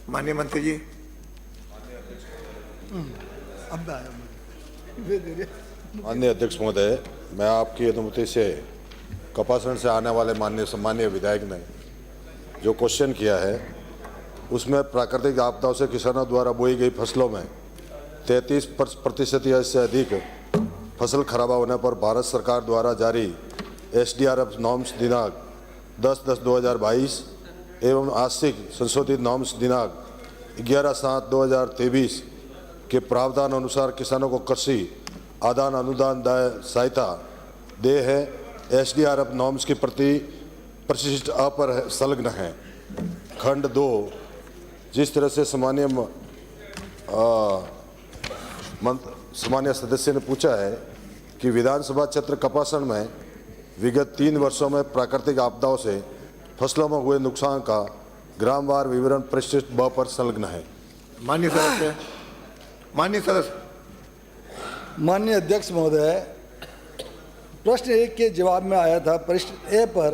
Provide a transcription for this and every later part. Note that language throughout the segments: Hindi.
माननीय मंत्री जी। माननीय अध्यक्ष महोदय, मैं आपकी अनुमति से कपासन से आने वाले माननीय सम्मानीय विधायक ने जो क्वेश्चन किया है उसमें प्राकृतिक आपदाओं से किसानों द्वारा बोई गई फसलों में 33% या इससे अधिक फसल खराब होने पर भारत सरकार द्वारा जारी SDRF नॉर्म्स दिनांक 10/10/2022 एवं आंशिक संशोधित नॉर्म्स दिनांक 11/7/2023 के प्रावधान अनुसार किसानों को कृषि आदान अनुदान सहायता दे है। SDRF नॉर्म्स की प्रति परिशिष्ट अ पर संलग्न है। खंड 2, जिस तरह से सामान्य सदस्य ने पूछा है कि विधानसभा क्षेत्र कपासन में विगत 3 वर्षों में प्राकृतिक आपदाओं से फसलों में हुए नुकसान का ग्रामवार विवरण परिशिष्ट ब पर संलग्न है। माननीय सदस्य। माननीय अध्यक्ष महोदय, प्रश्न 1 के जवाब में आया था परिशिष्ट ए पर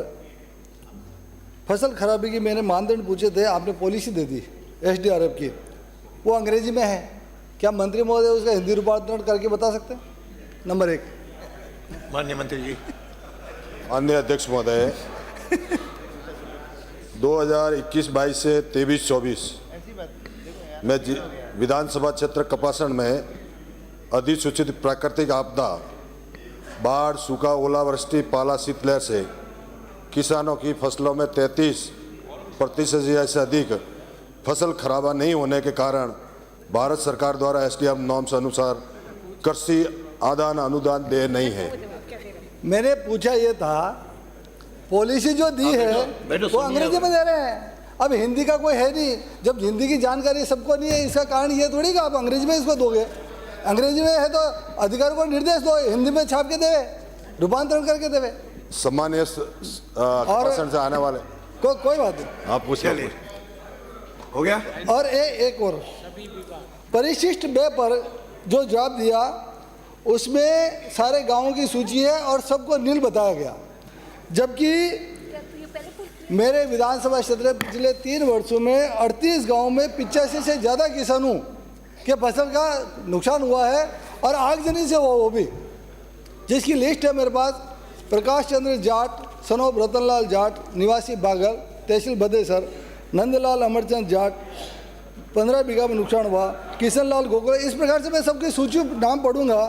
फसल खराबी की मैंने मानदंड पूछे थे, आपने पॉलिसी दे दी SDRF की, वो अंग्रेजी में है। क्या मंत्री महोदय उसका हिंदी रूपांतरण करके बता सकते हैं? नंबर 1। माननीय मंत्री जी। माननीय अध्यक्ष महोदय, 2021-22 से 23-24 में विधानसभा क्षेत्र कपासन में अधिसूचित प्राकृतिक आपदा बाढ़, सूखा, ओलावृष्टि, पाला, शीतलहर से किसानों की फसलों में 33% या से अधिक फसल खराबा नहीं होने के कारण भारत सरकार द्वारा SDRF नॉर्म्स अनुसार कृषि आदान अनुदान देय नहीं है। मैंने पूछा ये था, पॉलिसी जो दी है वो अंग्रेजी में दे रहे हैं, अब हिंदी का कोई है नहीं। जब हिंदी की जानकारी सबको नहीं है, इसका कारण ये थोड़ी कि आप अंग्रेजी में इसको दोगे। अंग्रेजी में है तो अधिकारी को निर्देश दो, हिंदी में छाप के देवे, रूपांतरण करके देवे। सामान्य कपासन से आने वाले कोई बात नहीं, आप पूछिए। हो गया। और एक और परिशिष्ट बे पर जो जवाब दिया उसमें सारे गांवों की सूची है और सबको नील बताया गया, जबकि मेरे विधानसभा क्षेत्र पिछले 3 वर्षों में 38 गांवों में 85 से ज़्यादा किसानों के फसल का नुकसान हुआ है और आगजनी से हुआ, वो भी जिसकी लिस्ट है मेरे पास। प्रकाश चंद्र जाट, सनोब रतनलाल जाट, निवासी बागल, तहसील बदेसर, नंदलाल अमरचंद जाट, 15 बीघा में नुकसान हुआ। किशनलाल गोगोई, इस प्रकार से मैं सबकी सूची नाम पढ़ूंगा।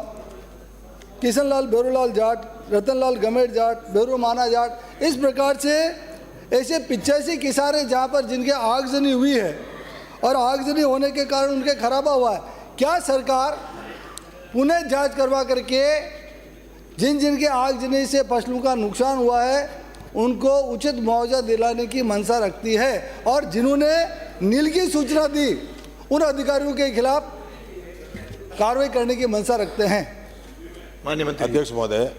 किशनलाल बेरूलाल जाट, रतनलाल गमेट जाट, बेरू माना जाट, इस प्रकार से ऐसे 85 किसान हैं जहाँ पर जिनके आगजनी हुई है और आगजनी होने के कारण उनके खराबा हुआ है। क्या सरकार पुनः जांच करवा करके जिनके आगजनी से फसलों का नुकसान हुआ है उनको उचित मुआवजा दिलाने की मंशा रखती है, और जिन्होंने नील की सूचना दी उन अधिकारियों के खिलाफ कार्रवाई करने की मंशा रखते हैं? माननीय मंत्री। अध्यक्ष महोदय,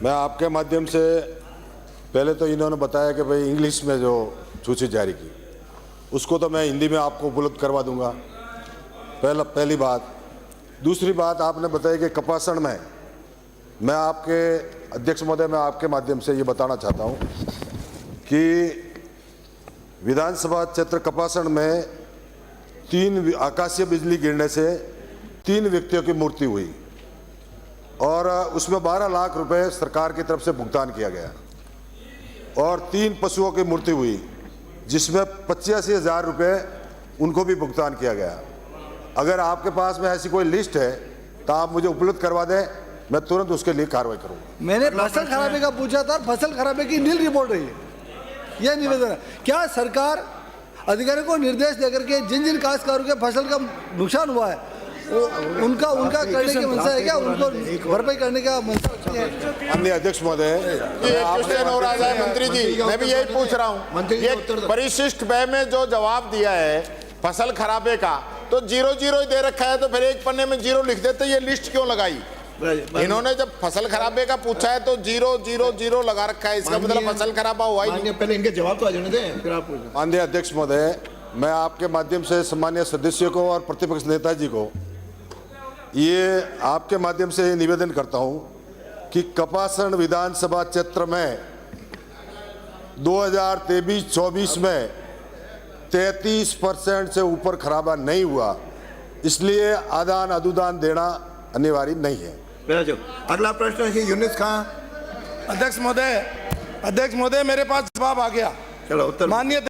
मैं आपके माध्यम से पहले तो इन्होंने बताया कि भाई इंग्लिश में जो सूची जारी की उसको तो मैं हिंदी में आपको उपलब्ध करवा दूंगा, पहली बात। दूसरी बात, आपने बताया कि कपासन में, मैं आपके अध्यक्ष महोदय, मैं आपके माध्यम से ये बताना चाहता हूँ कि विधानसभा क्षेत्र कपासन में 3 आकाशीय बिजली गिरने से 3 व्यक्तियों की मृत्यु हुई और उसमें 12 लाख रुपए सरकार की तरफ से भुगतान किया गया और 3 पशुओं की मृत्यु हुई जिसमें 85,000 रुपये उनको भी भुगतान किया गया। अगर आपके पास में ऐसी कोई लिस्ट है तो आप मुझे उपलब्ध करवा दें, मैं तुरंत उसके लिए कार्रवाई करूंगा। मैंने फसल खराबे का पूछा था, फसल खराबे की नील रिपोर्ट रही है, यह निवेदन है। क्या सरकार अधिकारियों को निर्देश देकर के जिन काश्तकारों के फसल का नुकसान हुआ है उनका करने की मंशा है क्या? उनको भरपाई करने का मंशा रखती है? माननीय अध्यक्ष महोदय, मंत्री जी, मैं भी यही पूछ रहा हूँ, ये परिशिष्ट व्यय में जो जवाब दिया है फसल खराबे का तो 0-0 ही दे रखा है, तो फिर एक पन्ने में 0 लिख देते, ये लिस्ट क्यों लगाई? इन्होंने जब फसल खराबे का पूछा है तो 0-0-0 लगा रखा है, इसका मतलब फसल खराबा हुआ ही नहीं। पहले इनके जवाब तो आ जाने दें, फिर आप पूछें। माननीय अध्यक्ष महोदय, मैं आपके माध्यम से सम्मानीय सदस्यों को और प्रतिपक्ष नेताजी को ये आपके माध्यम से निवेदन करता हूं कि कपासन विधानसभा क्षेत्र में 2023-24 में 33% से ऊपर खराबा नहीं हुआ, इसलिए आदान अनुदान देना अनिवार्य नहीं है। बेटा जो अगला प्रश्न है यूनिस खां। अध्यक्ष महोदय मेरे पास जवाब आ गया। चलो उत्तर माननीय